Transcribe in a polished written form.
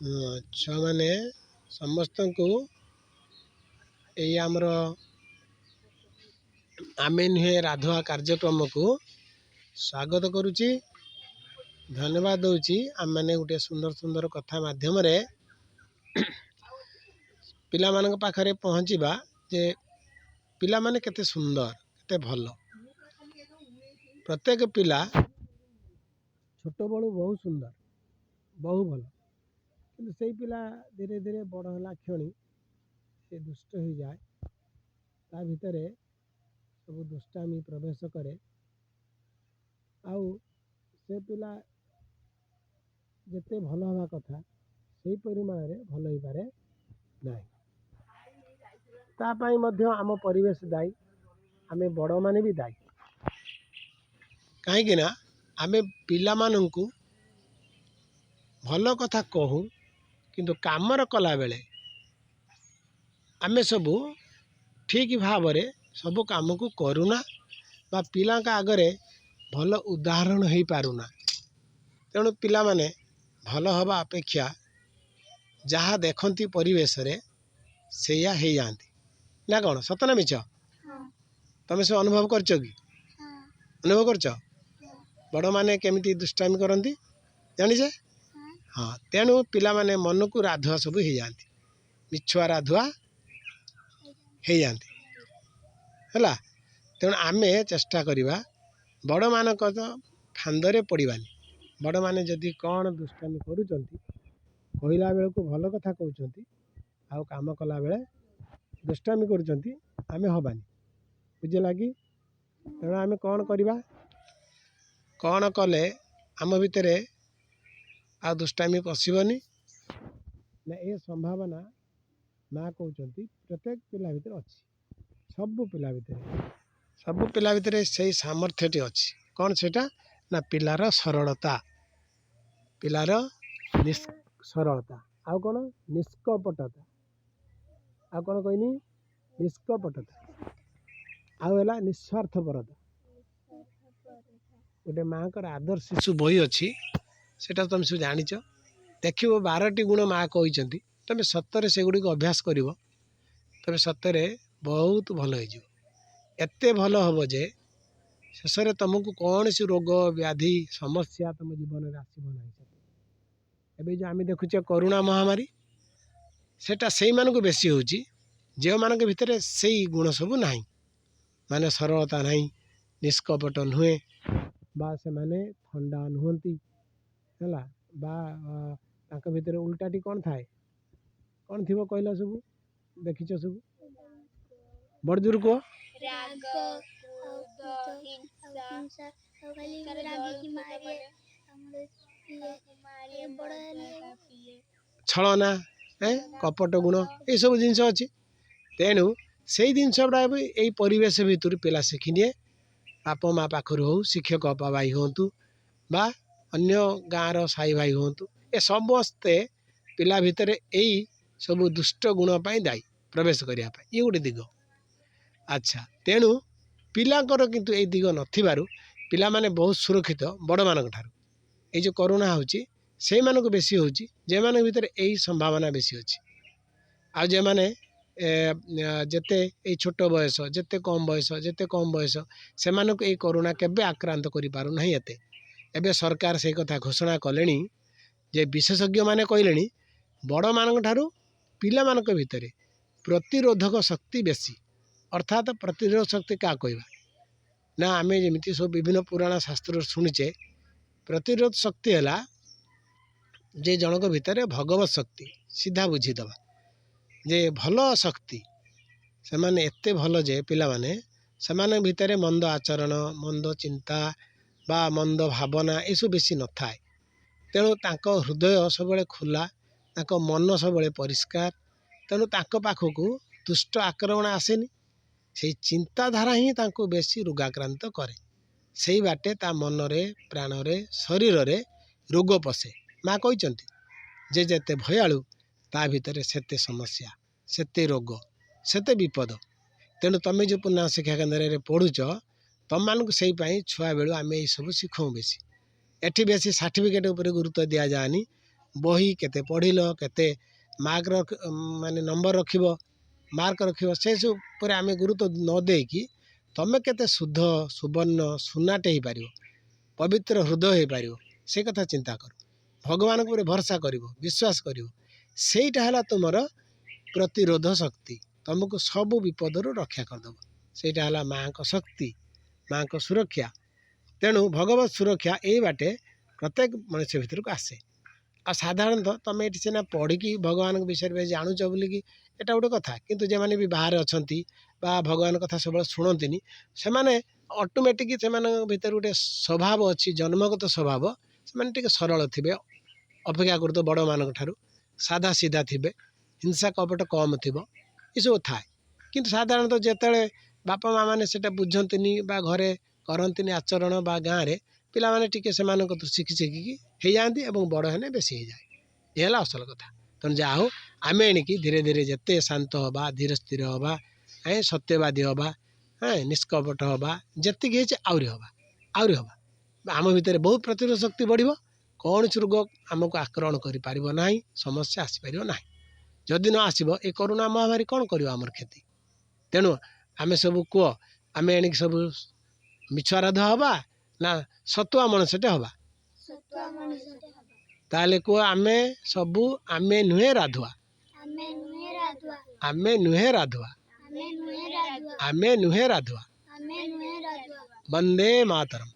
छुआ मैंने समस्त को यही आमर आमे नुहे राधुआ कार्यक्रम को स्वागत करुच्ची धन्यवाद दूची। आम मैंने गोटे सुंदर सुंदर कथा माध्यम पिला मान पाखरे पहुँचवा जे पिला माने केते सुंदर केते भल प्रत्येक पिला छोट बड़ू बहुत सुंदर बहुत भल कि से पिला धीरे धीरे बड़ है क्षणी से दुष्ट हो जाए ता भितर सब दुष्टामी प्रवेश करे आउ से पिला जिते भल हवा कथा से परिमाण रे भल हो पारे ना तापाई मध्य आम परिवेश दायी आमे बड़ माने भी दायी कहीं ना आमे पिला माननकु भल कथा कहूँ किंतु कामर कला बेले आमे सबू ठीक भाव रे सब काम को करूना बा पिला का आगरे भल उदाहरण हो पारुना तेणु पिला माने भल हवा अपेक्षा जहाँ देखती परिवेश रे सेया हो जाती ना कौन सतना मिछ तमें से अनुभव करछ कि अनुभव करछ बड़ माने केमिति दुष्टामी करती जानिछे हाँ तेणु पिला माने मन को राधुआ सब हो जाती मिछुआ राधुआ हो जाती है तेणु आमे चेष्टा करिबा बड़ मानक फांदरे पड़ानी बड़ माने जदि कौन दुष्टामी करुचंती कहला बेल को भल कथा कहते आउ काम कला बेले दुष्टामी करुचंती आमे हबानी बुझे लगी तेणु आमे कौन करवा कौन कले आम भितर आ दुष्टामी पशिबनी ना ये संभावना माँ कहते प्रत्येक पिला भितर अच्छी सब पिला भितर से सामर्थ्यटी अच्छी कौन सेटा ना पिलार सरलता पिलार सरलता आउ कौन निष्कपटता आउ कौन कहनी निष्कपटता आउ है निस्वार्थपरता गोटे माँ का आदर्श शिशु बही अच्छी सेटा तुम सब जानिच देख 12टी गुण माँ कहते तुम सतरे से गुड़ी अभ्यास कर तुम सतरे बहुत भल हो एते भल हम जे शेष में तुमको कौन सी रोग व्याधि समस्या तुम जीवन में आसब ना एवं जो आम देखुचे करोना महामारी सेटा से मानक बेसी होची जो मान भितर से गुण सब ना माने सरलता ना निष्कपट नुहे बा से माने ठंडा नुहति है बा भितर उल्टाटी कौन थाए कौन थी कहला सब देखीच सब बड़जोर कह छलना कपट गुण ये सब जिनस अच्छी तेणु से जिनस गुड़ा यही परिवेश भितर पिला शिखी निए बाप माँ पाखर हो शिक्षक बापा भाई हूँ बा अन्य गाँव साई भाई हूँ ए समस्ते पिला भितर यही सब दुष्ट गुण दायी प्रवेश करने ये गोटे दिग अच्छा तेणु पिलांकर किंतु ये दिग नथिबारु पिला माने बहुत सुरक्षित बड़ मानक ठारू ये जो करोना होची से मानक बेसी होची जे मानक भितर यही संभावना बेसी होची आ जे माने जेते ये छोट बयस जेते कम बयस से मानक ये करोना केबे आक्रांत करि पारु नहीं एते एबे सरकार से कथा घोषणा कलेनी जे विशेषज्ञ माने कहलेनी बड़ मानक ठारू पिला मानक भितर प्रतिरोधक शक्ति बेसी अर्थात प्रतिरोधक शक्ति क्या कहवा ना आम जमी सब विभिन्न पुराण शास्त्र शुणुचे प्रतिरोध शक्ति है जे जनक भितर भगवत शक्ति सीधा बुझीदबा जे भल शक्ति से माने एते भल जे पिला माने सेमाने भितर मंद आचरण मंद चिंता बा मंद भावना ये सब बेसी न थाए तेणु तांको हृदय सब खुला तांको मन सब परिष्कार तेणु तांको पाखकू दुष्ट आक्रमण आसेनी से चिंताधारा ही तांको बेसी रोगाक्रांत करे से बाटे ता मनरे प्राणरे शरीर रे रोग पशे माँ कहते जे जेते भयालु ता भितर सेते समस्या सेते रोग सेते विपद तेणु तुम जो पूर्णा शिक्षा केन्द्र में पढ़ुच तुम मानक से छुआ बेलू आम ये सब शिखु बेसी एटी बेसी सर्टिफिकेट उपर गुरुत्व दि जानी बही केते पढ़िल केते मार्क रख माने नंबर रखिब मार्क रखिब से सब पर आम गुरुत्व न देकी तमें केते शुद्ध सुवर्ण सुनाटे हो पार पवित्र हृदय हो पार से कथा चिंता कर भगवान को भरोसा कर विश्वास कर सेटा है तुमर प्रतिरोध शक्ति तुमको सब विपदर रक्षा करदेव सेटा है माँ को शक्ति माँ को सुरक्षा तेणु भगवत सुरक्षा यही बाटे प्रत्येक मनुष्य भितर को आसे आ साधारणतः तुम ये सीना पढ़ी भगवान विषय में जानूच बोलिकी एटा गोटे कथा किंतु जे माने भी बाहर अच्छा भगवान कथा सब शुणती से माने ऑटोमेटिक से भीतर गोटे स्वभाव अच्छी जन्मगत स्वभाव से सरल थे अपेक्षा कर बड़ मान साधा सीधा थे हिंसा कपट कम थी ये सब थाए किंतु साधारणतः जिते बापा माँ मैंने से बुझंती घरे करती आचरण बा गाँव में पिला माने टिके से शिखी शिखिकी हो जाती बड़ हेने बेसी हो जाए ये असल कथा तेणु जहा हो आम एणिकी धीरे धीरे जिते शांत हवा धीरे स्थिर हवा सत्यवादी हवा निष्कपट हवा जी आहरी हवा आम भितर बहुत प्रतिरोध शक्ति बढ़ कौन रोग आमको आक्रमण कर समस्या आसीपर ना जदि न आसब ये करोना महामारी कौन कर आमर क्षति तेणु आम सब कह आम एणिक सब मिछुआराध हवा ना सतुआ मनुष्यटे हवा ताले कह आमे सबू आमे नुहे राधुआ आमे नुहे राधुआ आमे नुहे राधुआ वंदे मातरम।